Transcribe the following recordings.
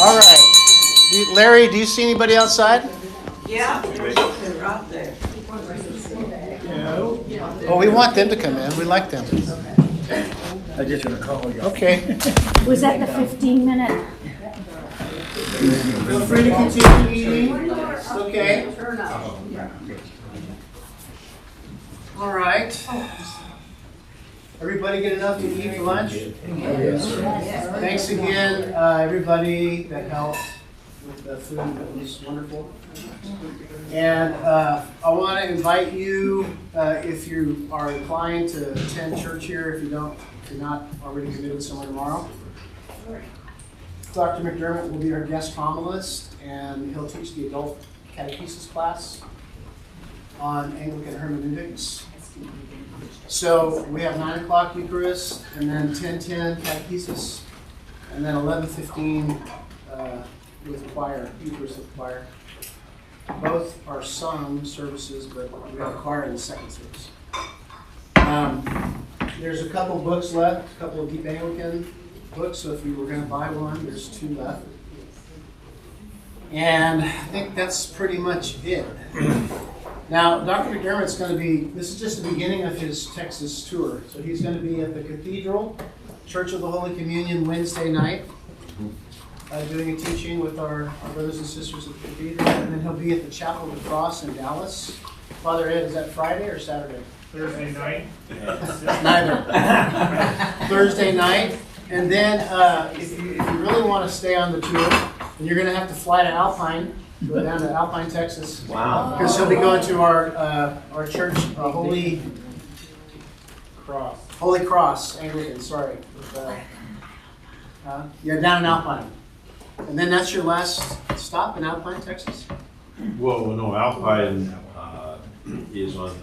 All right. Larry, do you see anybody outside? Yeah, they're out there. Oh, we want them to come in. We like them. I just want to call you. Okay. Was that the 15-minute? Feel free to continue eating. It's okay. All right. Everybody get enough to eat for lunch? Thanks again, everybody that helped with the food. It was wonderful. And I want to invite you, if you are inclined to attend church here, if you're not already committed somewhere tomorrow. Dr. McDermott will be our guest homilist, and he'll teach the adult catechesis class on Anglican hermeneutics. So we have 9 o'clock Eucharist, and then 10:10 catechesis, and then 11:15 with choir, Eucharist with choir. Both are sung services, but we have choir in the second service. There's a couple books left, a couple of Deep Anglican books, so if you were going to buy one, there's 2 left. And I think that's pretty much it. Now, Dr. McDermott's going to be, this is just the beginning of his Texas tour. So he's going to be at the Cathedral, Church of the Holy Communion, Wednesday night, doing a teaching with our brothers and sisters at the Cathedral. And then he'll be at the Chapel of the Cross in Dallas. Father Ed, is that Friday or Saturday? Thursday night. Neither. Thursday night. And then if you really want to stay on the tour, then you're going to have to fly to Alpine, go down to Alpine, Texas. Wow. Because he'll be going to our church, Holy Cross Anglican, sorry. Down in Alpine. And then that's your last stop in Alpine, Texas? Well, no, Alpine is on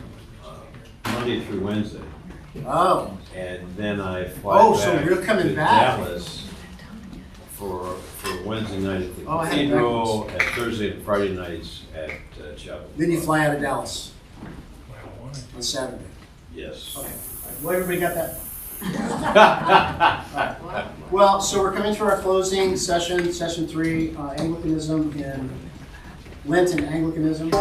Monday through Wednesday. Oh. And then I fly So back you're coming to back. Dallas for Wednesday night at the I had it Cathedral, backwards. and Thursday and Friday nights at Chapel. Then you fly out of Dallas on Saturday. Yes. Okay. Well, everybody got that? Right. Well, so we're coming to our closing session, session 3, Anglicanism and Lenten Anglicanism.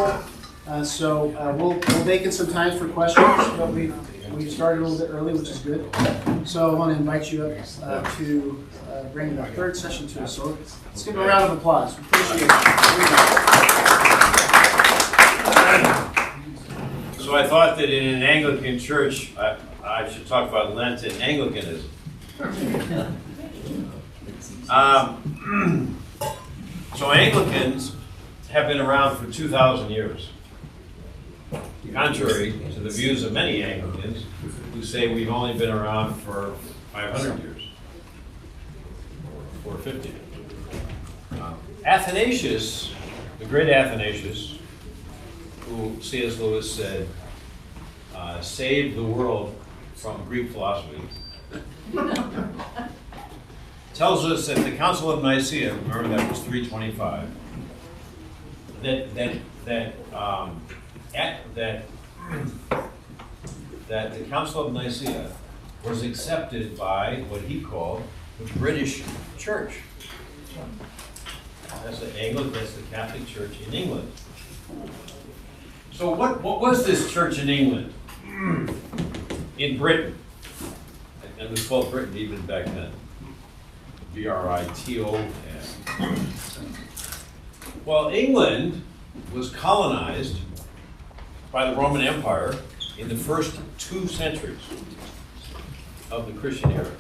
So we'll make it some time for questions, but we started a little bit early, which is good. So I want to invite you up to bring the 3rd session to us. So let's give a round of applause. We appreciate it. So I thought that in an Anglican church, I should talk about Lent and Anglicanism. So Anglicans have been around for 2,000 years, contrary to the views of many Anglicans who say we've only been around for 500 years, or 450. Athanasius, the great Athanasius, who C.S. Lewis said saved the world from Greek philosophy, tells us at the Council of Nicaea, remember that was 325, that the Council of Nicaea was accepted by what he called the British Church. That's the Catholic Church in England. So what was this church in England? In Britain. And it was called Britain even back then. Briton. Well, England was colonized by the Roman Empire in the first 2 centuries of the Christian era.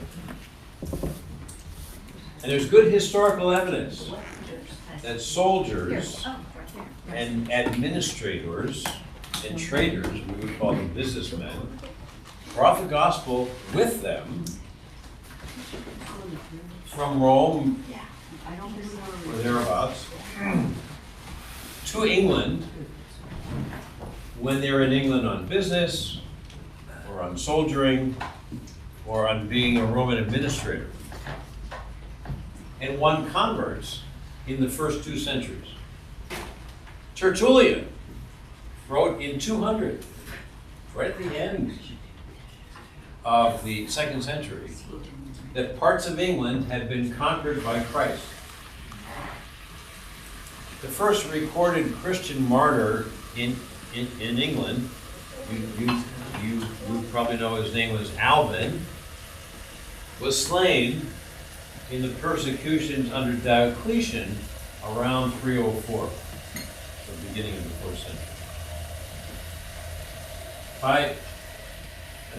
And there's good historical evidence that soldiers and administrators and traders, we would call them businessmen, brought the gospel with them from Rome or thereabouts to England when they're in England on business or on soldiering or on being a Roman administrator, and won converts in the first 2 centuries. Tertullian wrote in 200, right at the end of the 2nd century, that parts of England had been conquered by Christ. The first recorded Christian martyr in England, you probably know his name was Alvin, was slain in the persecutions under Diocletian around 304, the beginning of the 4th century.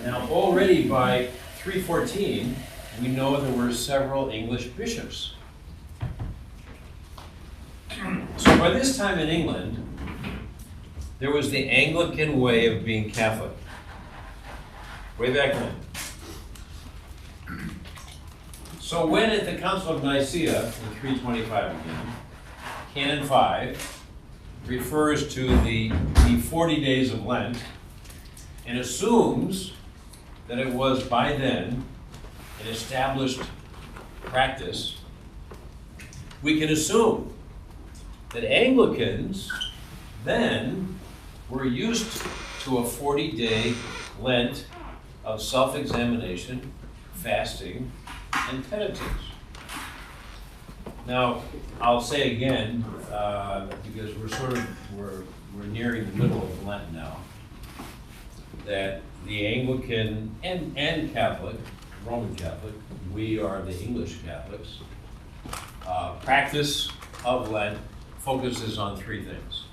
Now already by 314, we know there were several English bishops. So by this time in England, there was the Anglican way of being Catholic. Way back when. So when at the Council of Nicaea in 325 again, Canon 5 refers to the 40 days of Lent and assumes that it was by then an established practice, we can assume that Anglicans then were used to a 40-day Lent of self-examination, fasting, and penitence. Now, I'll say again, because we're nearing the middle of Lent now, that the Anglican and Catholic, Roman Catholic, we are the English Catholics, practice of Lent focuses on 3 things: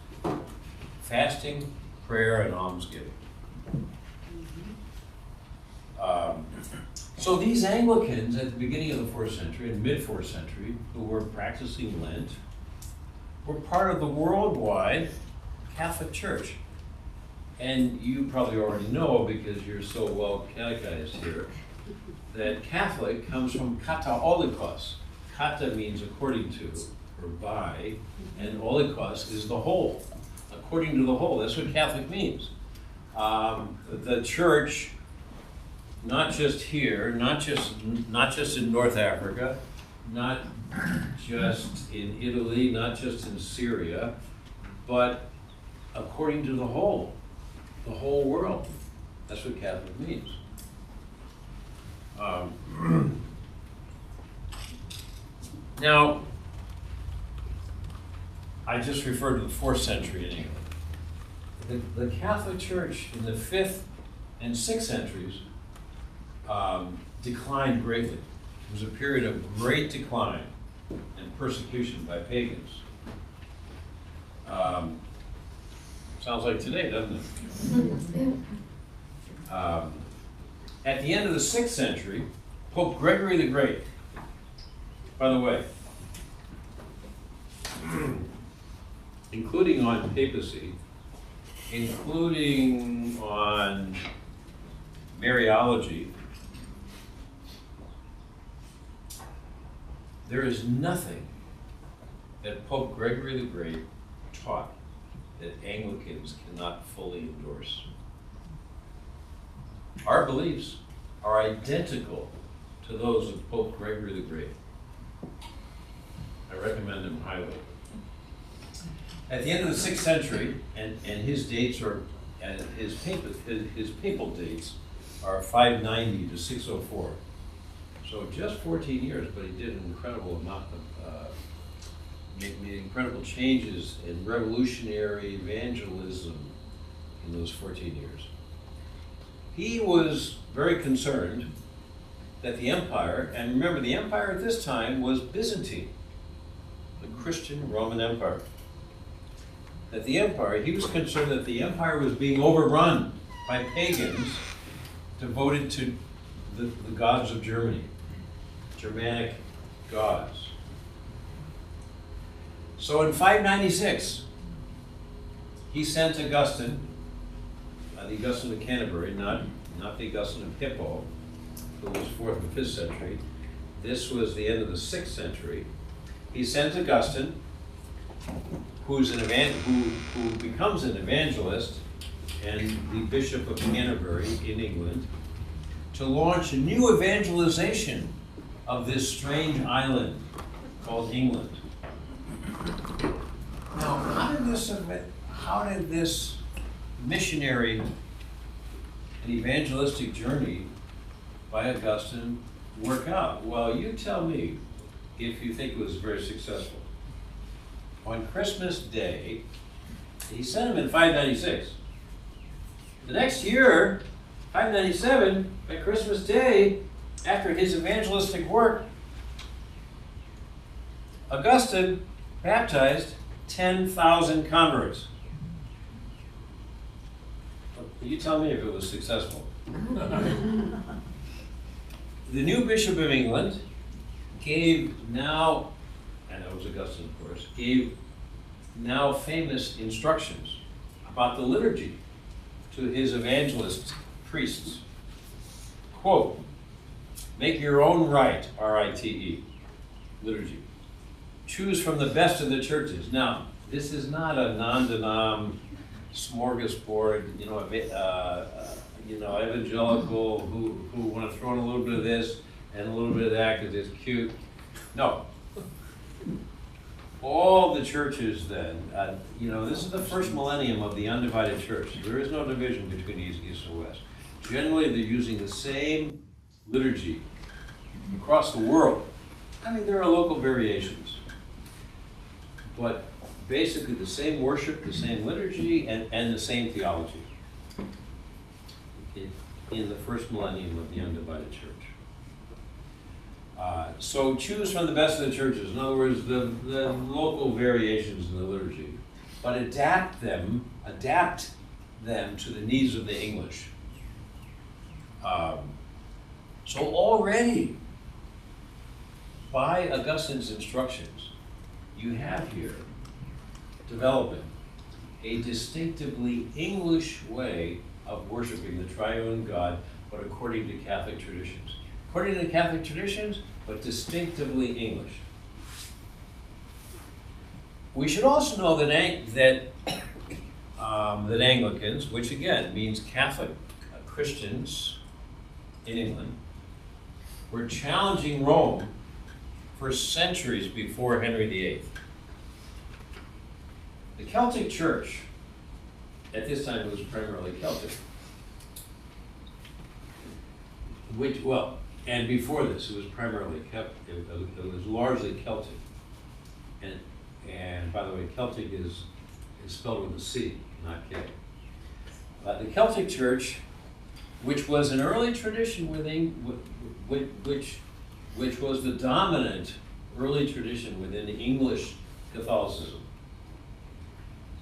fasting, prayer, and almsgiving. So these Anglicans at the beginning of the 4th century and mid-4th century who were practicing Lent were part of the worldwide Catholic Church. And you probably already know, because you're so well catechized here, that Catholic comes from kata olikos. Kata means according to, or by, and olikos is the whole. According to the whole, that's what Catholic means. The church, not just here, not just in North Africa, not just in Italy, not just in Syria, but according to the whole world. That's what Catholic means. Now, I just referred to the 4th century in England. The Catholic Church in the 5th and 6th centuries declined greatly. It was a period of great decline and persecution by pagans. Sounds like today, doesn't it? At the end of the 6th century, Pope Gregory the Great, by the way, including on papacy, including on Mariology, there is nothing that Pope Gregory the Great taught that Anglicans cannot fully endorse. Our beliefs are identical to those of Pope Gregory the Great. I recommend him highly. At the end of the 6th century, and his dates are, his papal dates are 590 to 604. So just 14 years, but he did an incredible amount of, made incredible changes in revolutionary evangelism in those 14 years. He was very concerned that the empire, and remember the empire at this time was Byzantine, the Christian Roman Empire. That the empire, he was concerned that the empire was being overrun by pagans devoted to the gods of Germany, Germanic gods. So in 596, he sent Augustine, the Augustine of Canterbury, not the Augustine of Hippo, who was 4th and 5th century. This was the end of the 6th century. He sent Augustine, who becomes an evangelist and the Bishop of Canterbury in England, to launch a new evangelization of this strange island called England. Now, how did this missionary and evangelistic journey by Augustine work out? Well, you tell me if you think it was very successful. on Christmas Day, he sent him in 596. The next year, 597, at Christmas Day, after his evangelistic work, Augustine baptized 10,000 converts. You tell me if it was successful. The new Bishop of England gave now, and it was Augustine of course, gave now famous instructions about the liturgy to his evangelist priests. Quote, make your own rite, R-I-T-E, liturgy. Choose from the best of the churches. Now, this is not a non-denom smorgasbord, evangelical who want to throw in a little bit of this and a little bit of that because it's cute. No. All the churches then, this is the first millennium of the undivided church. There is no division between East and West. Generally, they're using the same liturgy across the world. I mean, there are local variations, but basically the same worship, the same liturgy, and the same theology in the first millennium of the undivided church. So choose from the best of the churches. In other words, the local variations in the liturgy, but adapt them to the needs of the English. So already, by Augustine's instructions, you have here developing a distinctively English way of worshiping the triune God, but according to Catholic traditions. According to the Catholic traditions, but distinctively English. We should also know that Anglicans, which again means Catholic Christians in England, were challenging Rome for centuries before Henry VIII. The Celtic Church, at this time, was primarily Celtic. And before this, it was primarily it was largely Celtic. And by the way, Celtic is spelled with a C, not K. The Celtic Church, which was an early tradition which was the dominant early tradition within English Catholicism,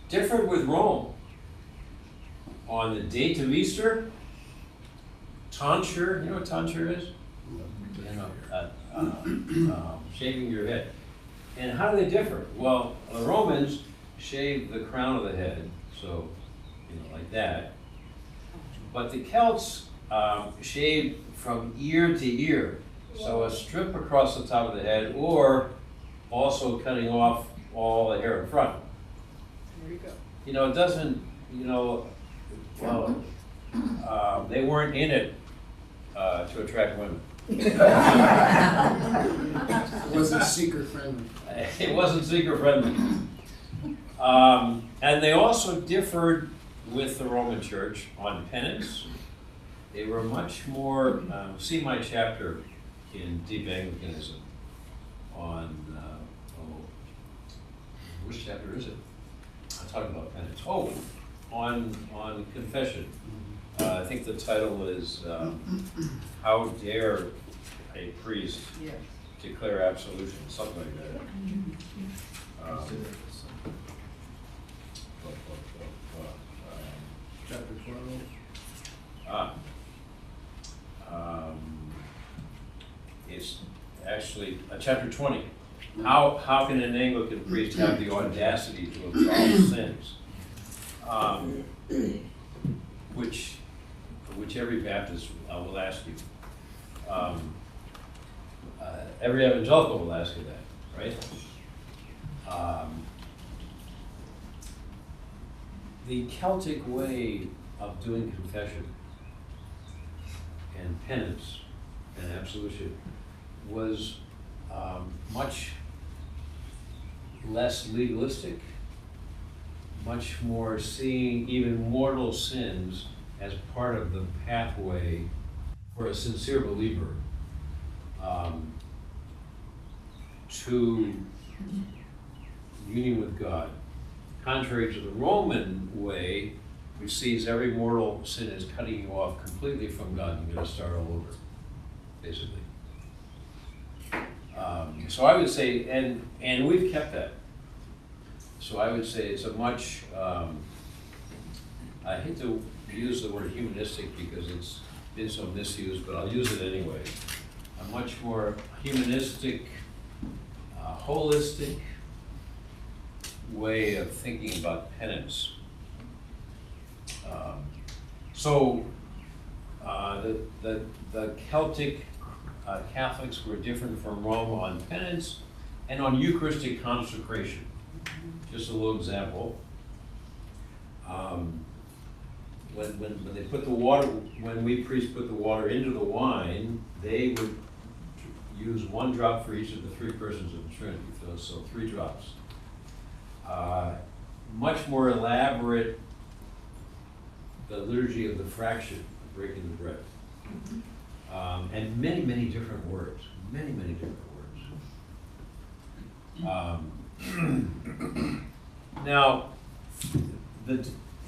differed with Rome on the date of Easter. Tonsure, you know what tonsure is? Shaving your head. And how do they differ? Well, the Romans shaved the crown of the head, so, like that. But the Celts shaved from ear to ear, so a strip across the top of the head, or also cutting off all the hair in front. There you go. It doesn't, they weren't in it to attract women. It wasn't seeker friendly. It wasn't seeker friendly. And they also differed with the Roman Church on penance. They were much more, see my chapter in Deep Anglicanism on, which chapter is it? I talk about penance. Oh, on confession. I think the title is How Dare a Priest Yes. Declare Absolution, something like that. Chapter 12. It's actually chapter 20. How can an Anglican priest have the audacity to absolve sins? Which every Baptist will ask you. Every evangelical will ask you that, right? The Celtic way of doing confession and penance and absolution was much less legalistic, much more seeing even mortal sins as part of the pathway for a sincere believer to union with God, contrary to the Roman way, which sees every mortal sin as cutting you off completely from God. You're going to start all over, basically. So I would say, and we've kept that. So I would say it's a much, I hate to use the word humanistic because it's been so misused, but I'll use it anyway. A much more humanistic, holistic way of thinking about penance. The Celtic Catholics were different from Rome on penance and on Eucharistic consecration. Just a little example. When they put the water, when we priests put the water into the wine, they would use 1 drop for each of the 3 persons of the Trinity. So 3 drops. Much more elaborate, the liturgy of the fraction, breaking the bread. And many, many different words. Many, many different words. Now,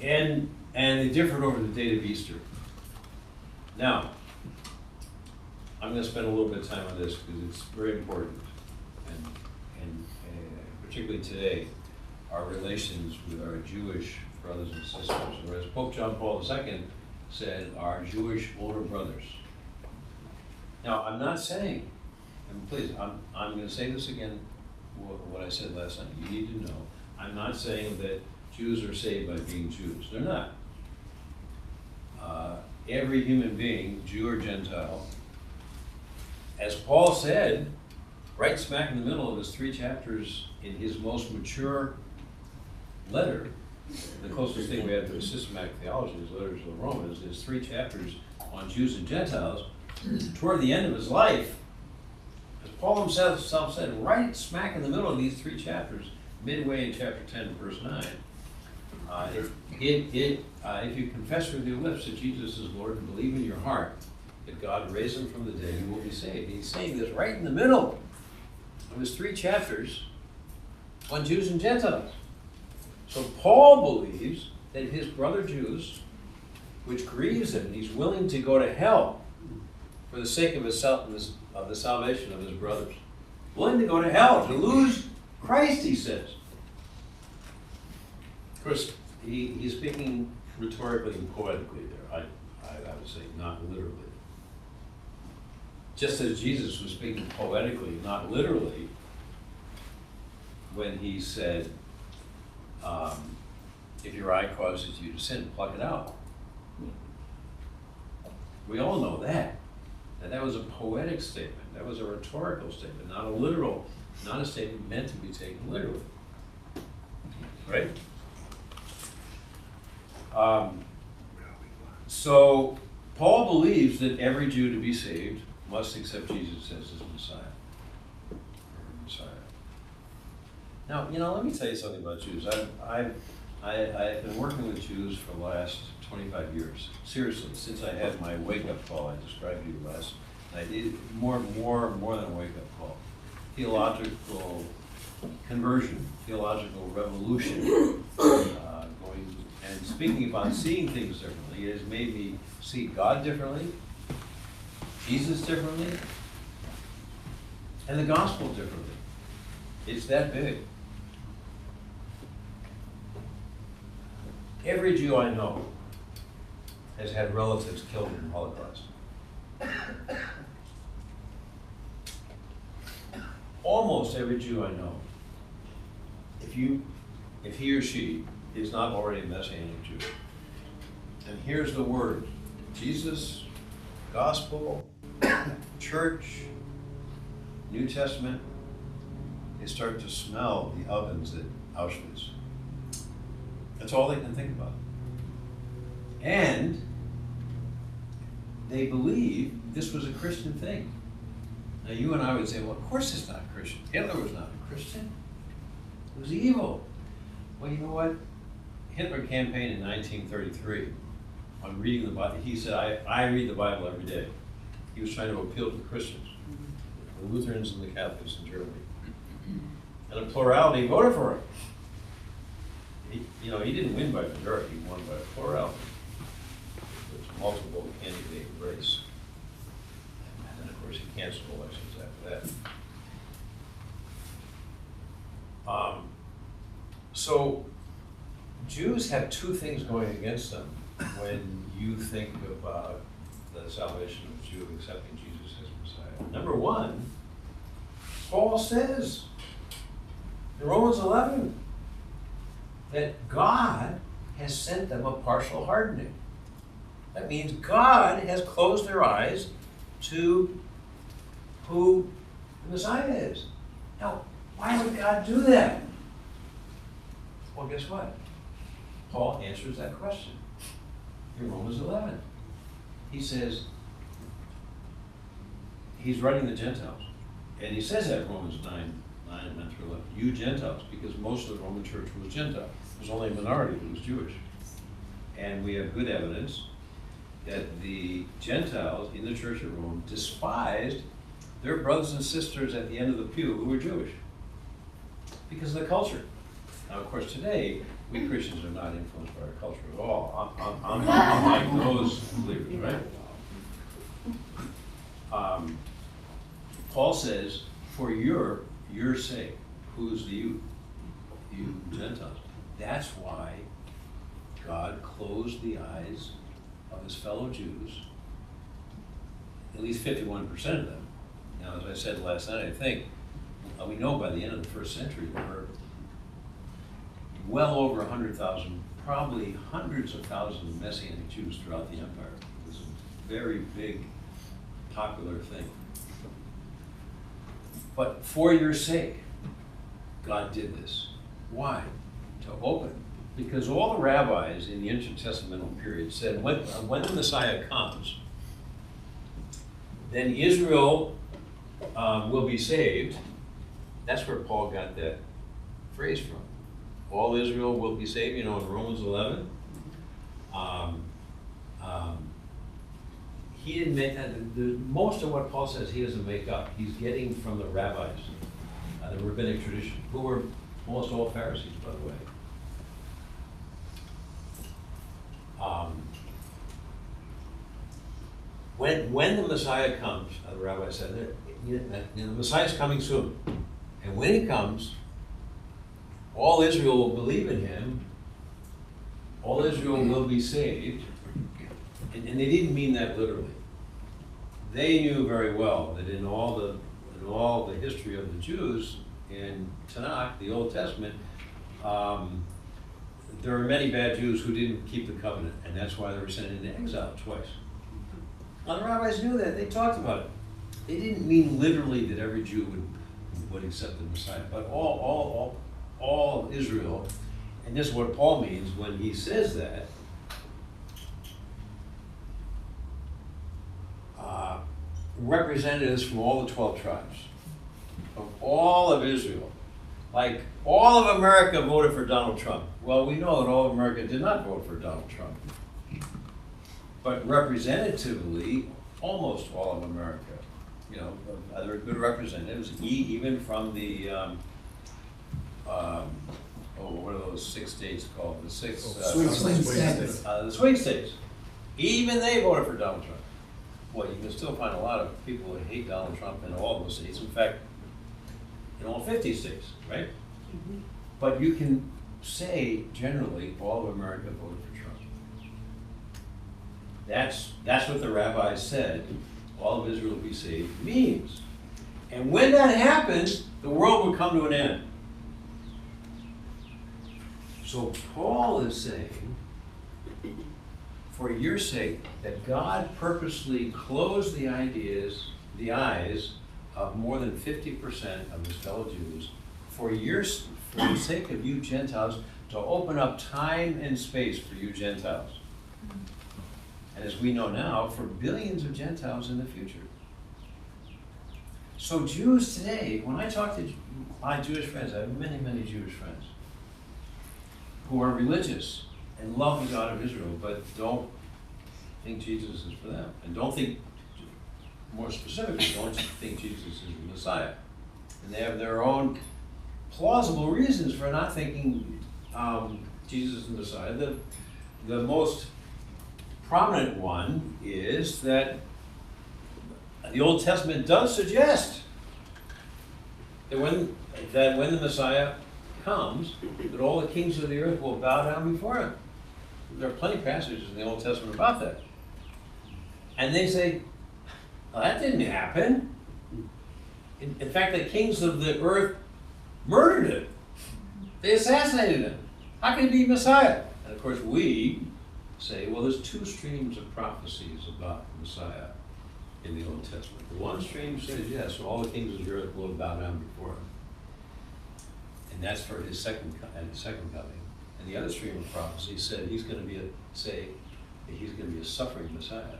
and they differed over the date of Easter. Now, I'm going to spend a little bit of time on this because it's very important, and particularly today, our relations with our Jewish brothers and sisters, or as Pope John Paul II said, our Jewish older brothers. Now, I'm not saying, and please, I'm going to say this again, what I said last night. You need to know, I'm not saying that Jews are saved by being Jews. They're not. Every human being, Jew or Gentile, as Paul said, right smack in the middle of his 3 chapters in his most mature letter, the closest thing we have to a systematic theology is letters to the Romans, is 3 chapters on Jews and Gentiles. Toward the end of his life, as Paul himself said, right smack in the middle of these 3 chapters, midway in chapter 10, verse 9, if you confess with your lips that Jesus is Lord and believe in your heart that God raised him from the dead, you will be saved. He's saying this right in the middle of his 3 chapters on Jews and Gentiles. So Paul believes that his brother Jews, which grieves him, he's willing to go to hell for the sake of the salvation of his brothers. Willing to go to hell, to lose Christ, he says. Of course, he's speaking rhetorically and poetically there. I would say not literally. Just as Jesus was speaking poetically, not literally, when he said, if your eye causes you to sin, pluck it out. We all know that. And that was a poetic statement. That was a rhetorical statement, not a literal, not a statement meant to be taken literally. Right? So Paul believes that every Jew to be saved must accept Jesus as his Messiah. Now, let me tell you something about Jews. I've been working with Jews for the last 25 years. Seriously, since I had my wake-up call I described to you last night. More than a wake-up call. Theological conversion, theological revolution, going and speaking about seeing things differently. It has made me see God differently, Jesus differently, and the gospel differently. It's that big. Every Jew I know has had relatives killed in the Holocaust. Almost every Jew I know, if he or she is not already a Messianic Jew, and here's the word, Jesus, gospel, church, New Testament, they start to smell the ovens at Auschwitz. That's all they can think about. And they believe this was a Christian thing. Now you and I would say, well, of course it's not Christian. Hitler was not a Christian. It was evil. Well, you know what? Hitler campaigned in 1933 on reading the Bible. He said, I read the Bible every day. He was trying to appeal to the Christians, the Lutherans and the Catholics in Germany. and a plurality voted for him. He didn't win by majority, he won by a plurality. There's multiple candidate race. And then, of course, he canceled elections after that. So Jews have two things going against them when you think about the salvation of Jew accepting Jesus as Messiah. Number one, Paul says in Romans 11 that God has sent them a partial hardening. That means God has closed their eyes to who the Messiah is. Now, why would God do that? Well, guess what? Paul answers that question in Romans 11. He says, he's writing the Gentiles. And he says that in Romans 9 through 11. You Gentiles, because most of the Roman church was Gentile. There's only a minority that was Jewish. And we have good evidence that the Gentiles in the Church of Rome despised their brothers and sisters at the end of the pew who were Jewish because of the culture. Now, of course, today, we Christians are not influenced by our culture at all. I'm like those believers, right? Paul says, for your sake, who's the you Gentiles. That's why God closed the eyes of his fellow Jews, at least 51% of them. Now, as I said last night, I think, we know by the end of the first century, there were well over 100,000, probably hundreds of thousands of Messianic Jews throughout the empire. It was a very big, popular thing. But for your sake, God did this. Why? To open. Because all the rabbis in the intertestamental period said, when the Messiah comes, then Israel will be saved. That's where Paul got that phrase from. All Israel will be saved, in Romans 11. He didn't make that. Most of what Paul says, he doesn't make up. He's getting from the rabbis, the rabbinic tradition, who were almost all Pharisees, by the way. When the Messiah comes, the rabbi said, the Messiah's coming soon. And when he comes, all Israel will believe in him. All Israel will be saved. And they didn't mean that literally. They knew very well that in all the history of the Jews in Tanakh, the Old Testament, there are many bad Jews who didn't keep the covenant, and that's why they were sent into exile twice. Now, the rabbis knew that. They talked about it. They didn't mean literally that every Jew would accept the Messiah, but all Israel, and this is what Paul means when he says that, representatives from all the 12 tribes, of all of Israel. Like, all of America voted for Donald Trump. Well, we know that all of America did not vote for Donald Trump. But representatively, almost all of America, other good representatives, even from the, what are those 6 states called? The six Swing states. The swing states. Even they voted for Donald Trump. Well, you can still find a lot of people who hate Donald Trump in all those states. In fact, in all 50 states, right? Mm-hmm. But you can say, generally, all of America voted for Trump. That's what the rabbis said, all of Israel will be saved, means. And when that happens, the world will come to an end. So Paul is saying, for your sake, that God purposely closed the eyes of more than 50% of his fellow Jews, for the sake of you Gentiles, to open up time and space for you Gentiles. And as we know now, for billions of Gentiles in the future. So Jews today, when I talk to my Jewish friends, I have many, many Jewish friends who are religious and love the God of Israel, but don't think Jesus is for them. And don't think, more specifically, don't think Jesus is the Messiah. And they have their own plausible reasons for not thinking Jesus is the Messiah. The most prominent one is that the Old Testament does suggest that when the Messiah comes, that all the kings of the earth will bow down before him. There are plenty of passages in the Old Testament about that. And they say, well, that didn't happen. In fact, the kings of the earth murdered him. They assassinated him. How can he be Messiah? And of course, we say, well, there's two streams of prophecies about the Messiah in the Old Testament. The one stream says, yes, all the kings of the earth will bow down before him. And that's for his second coming. And the other stream of prophecy said he's going to be a suffering Messiah.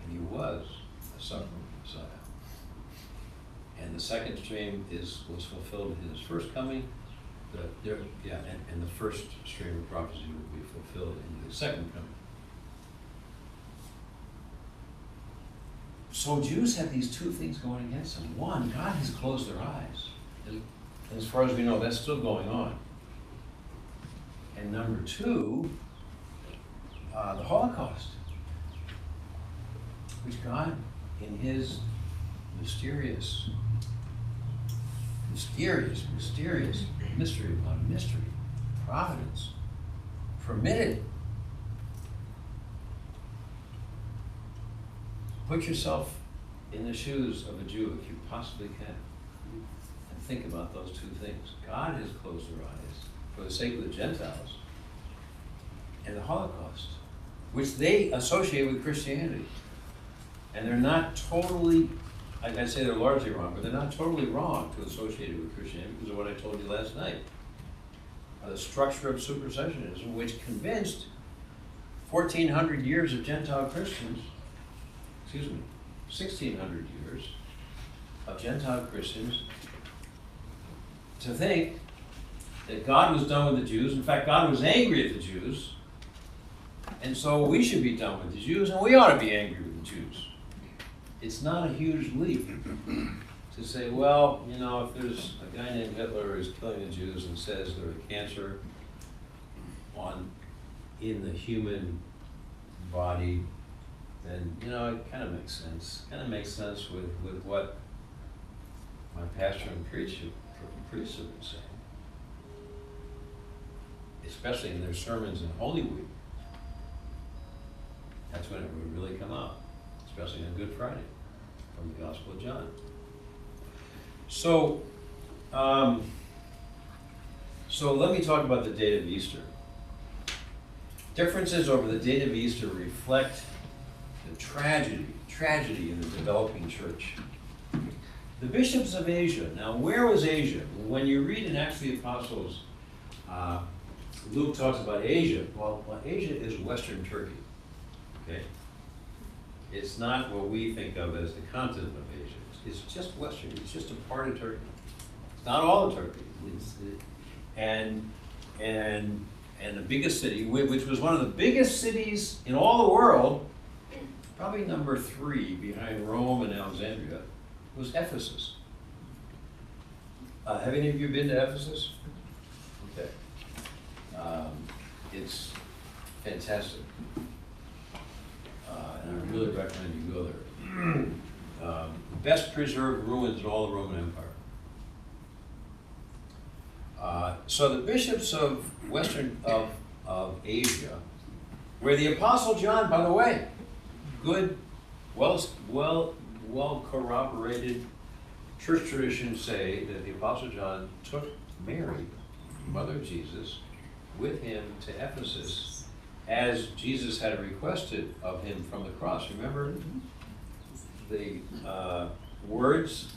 And he was a suffering Messiah. And the second stream was fulfilled in his first coming. And the first stream of prophecy will be fulfilled in his second coming. So Jews have these two things going against them. One, God has closed their eyes. And as far as we know, that's still going on. And number two, the Holocaust, which God, in his mysterious mystery upon mystery, providence, permitted. Put yourself in the shoes of a Jew if you possibly can, and think about those two things. God has closed their eyes for the sake of the Gentiles, and the Holocaust, which they associate with Christianity. And they're not totally, I'd say they're largely wrong, but they're not totally wrong to associate it with Christianity because of what I told you last night. The structure of supersessionism, which convinced 1,400 years of Gentile Christians, 1,600 years of Gentile Christians to think that God was done with the Jews. In fact, God was angry at the Jews, and so we should be done with the Jews, and we ought to be angry with the Jews. It's not a huge leap to say, well, you know, if there's a guy named Hitler who's killing the Jews and says they're a cancer in the human body, then, you know, it kind of makes sense. Kind of makes sense with what my pastor and priest have been saying, especially in their sermons in Holy Week. That's when it would really come out, especially on Good Friday from the Gospel of John. So let me talk about the date of Easter. Differences over the date of Easter reflect the tragedy in the developing church. The bishops of Asia. Now, where was Asia? When you read in Acts of the Apostles, Luke talks about Asia. Well, Asia is Western Turkey. Okay? It's not what we think of as the continent of Asia. It's just Western. It's just a part of Turkey. It's not all of Turkey. And the biggest city, which was one of the biggest cities in all the world, probably number 3 behind Rome and Alexandria, was Ephesus. Have any of you been to Ephesus? Okay. It's fantastic. And I really recommend you go there. Best preserved ruins in all the Roman Empire. So the bishops of of Asia, where the Apostle John, by the way, good, well corroborated church traditions say that the Apostle John took Mary, mother of Jesus, with him to Ephesus as Jesus had requested of him from the cross. Remember the words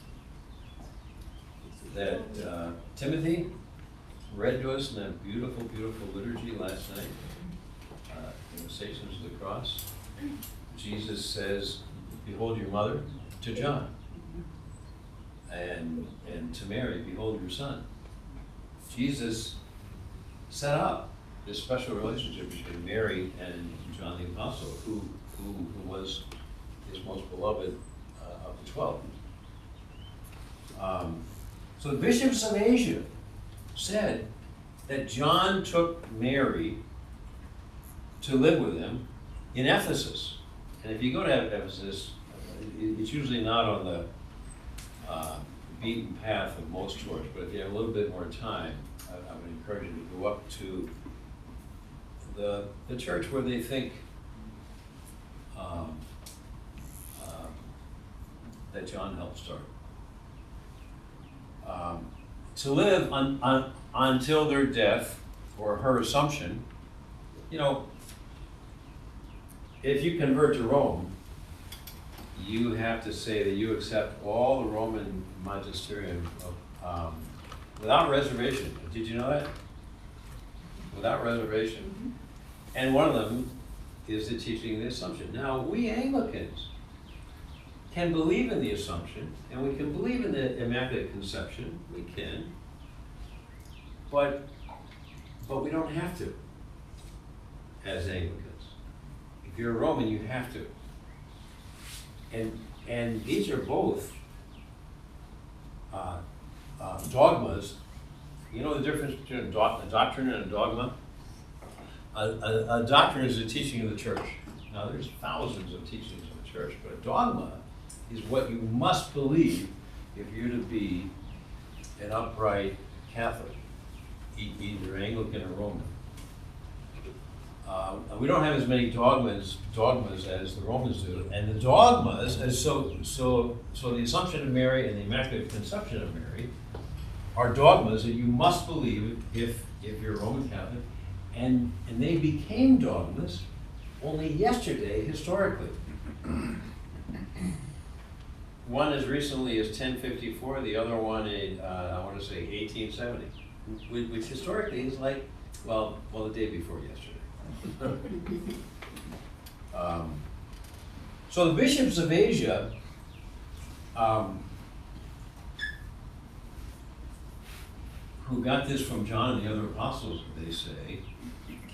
that Timothy read to us in that beautiful, beautiful liturgy last night, in the Stations of the Cross. Jesus says, behold your mother, to John, and to Mary, behold your son. Jesus set up this special relationship between Mary and John the Apostle, who was his most beloved of the 12. So the bishops of Asia said that John took Mary to live with him in Ephesus. And if you go to Ephesus, it's usually not on the beaten path of most tours, but if you have a little bit more time, I would encourage you to go up to the church where they think that John helped start. To live until their death or her assumption, you know, if you convert to Rome, you have to say that you accept all the Roman magisterium without reservation. Did you know that? Without reservation. And one of them is the teaching of the Assumption. Now, we Anglicans can believe in the Assumption, and we can believe in the Immaculate Conception. We can. But we don't have to, as Anglicans. If you're a Roman, you have to. And these are both dogmas. You know the difference between a doctrine and a dogma? A doctrine is a teaching of the church. Now, there's thousands of teachings of the church, but a dogma is what you must believe if you're to be an upright Catholic, either Anglican or Roman. We don't have as many dogmas as the Romans do, and the dogmas, so the Assumption of Mary and the Immaculate Conception of Mary are dogmas that you must believe if you're a Roman Catholic, and they became dogmas only yesterday historically. One as recently as 1054, the other one in I want to say 1870, which historically is like well the day before yesterday. So the bishops of Asia who got this from John and the other apostles, they say,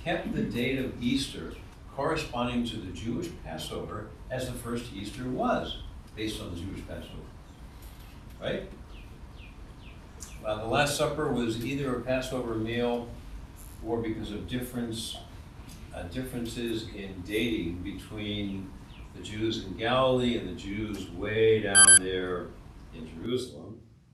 kept the date of Easter corresponding to the Jewish Passover as the first Easter was, based on the Jewish Passover, right? The Last Supper was either a Passover meal or because of differences in dating between the Jews in Galilee and the Jews way down there in Jerusalem.